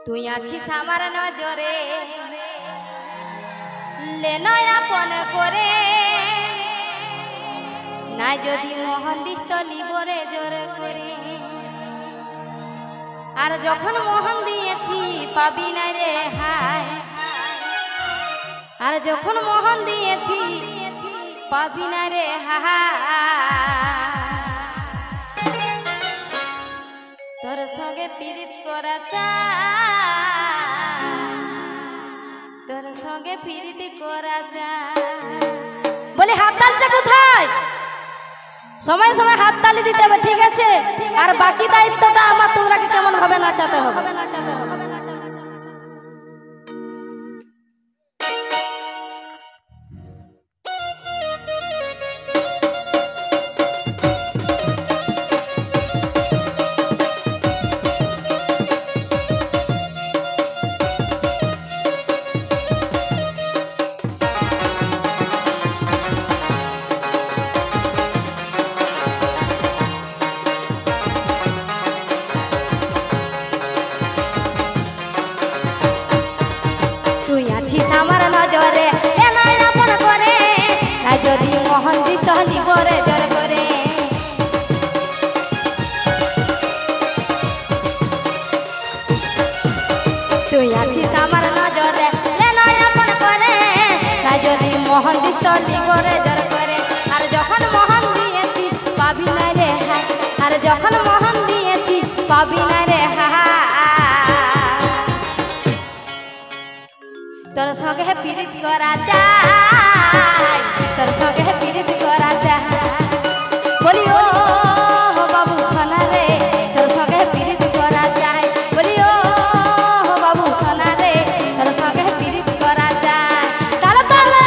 তুই আছিস আমার নজরে লেনয় আপন করে না যদি মোহন দিস তো লিবরে জোরে করে আর যখন মোহন দিয়েছি পাবি না রে হায় আর যখন মোহন দিয়েছি পাবি না রে হায় তোর সঙ্গে পীড়িত করা চায় তোর সঙ্গে পীড়িত করা যায় বলে হাততালিটা কোথায় সময় সময় হাততালি দিতে হবে ঠিক আছে আর বাকি দায়িত্বটা আমার তোমরা কেমন হবে নাচাতে হবে আমার নজরে এনাই আপন করে না যদি মোহন দিস তাহলে করে জোর করে তুই আছিস আমার নজরে এনাই আপন করে না যদি মোহন দিস তাহলে করে জোর করে আর যখন মোহন দিয়েছি পাবি না রে হায় আর যখন মোহন দিয়েছি পাবি না রে হায় তোর সঙ্গে পীড়িত করা যায় তোর সঙ্গে পীড়িত করা যায় বলি ও বাবু সোনা রে তোর সঙ্গে পীড়িত করা যায় বলি ও বাবু সোনা রে তোর সঙ্গে পীড়িত করা যায় তালে তালে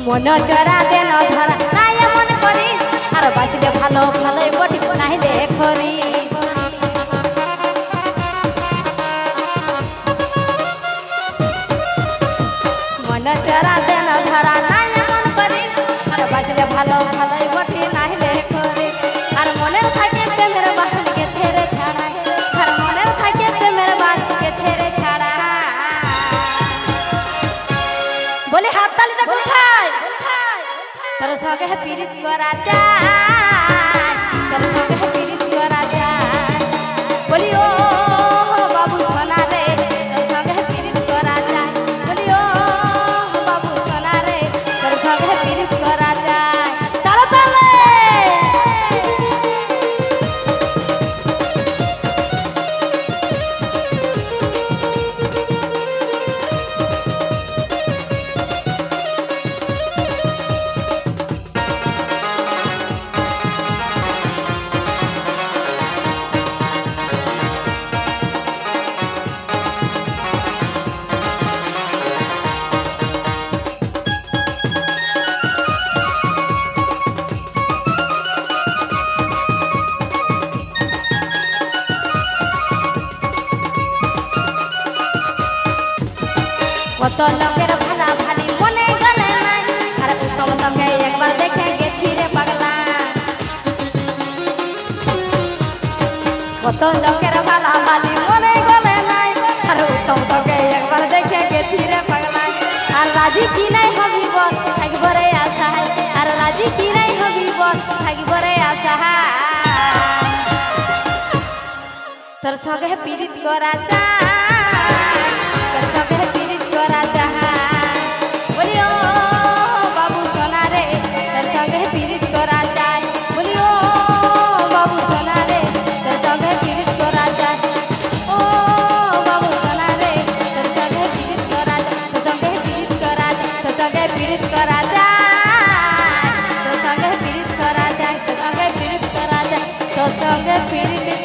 মন চরা দেন ধরা নাই এমন করি আর বাঁচলে ভালো ভালোই বটি নাইলে খরি মন চরা দেন ধরা নাই এমন করি আর বাঁচলে ভালো ভালোই বটি নাইলে খরি আর মনের থাকে প্রেমের বাঁধকে ছেড়ে ছাড়া আর মনের থাকে প্রেমের বাঁধকে ছেড়ে ছাড়া বলে হাততালিটা কোথায় তোর সঙ্গে পীড়িত করা যায় তোর সঙ্গে পীড়িত করা যায় বলি ও বাবু সোনা রে তোর সঙ্গে পীড়িত করা যায় বলি ও বাবু সোনা রে তোর সঙ্গে পীড়িত করা যায় তালে তালে কত লোকের ভালা ভালি মনে গলে নাই আর উত্তম তোকে একবার দেখে গেছি রে পাগলা কত লোকের ভালা ভালি মনে গলে নাই আর উত্তম তোকে একবার দেখে গেছি রে পাগলা আর রাজি কি নাই হবি বল থাকব রে আশা আর রাজি কি নাই হবি বল থাকব রে আশা তোর সঙ্গে পীড়িত করা যায় তোর সঙ্গে পীড়িত করা যায় বলি ও বাবু সোনা রে তোর সঙ্গে পীড়িত করা যায় বলি ও বাবু সোনা রে তোর সঙ্গে পীড়িত করা যায় ও पीरित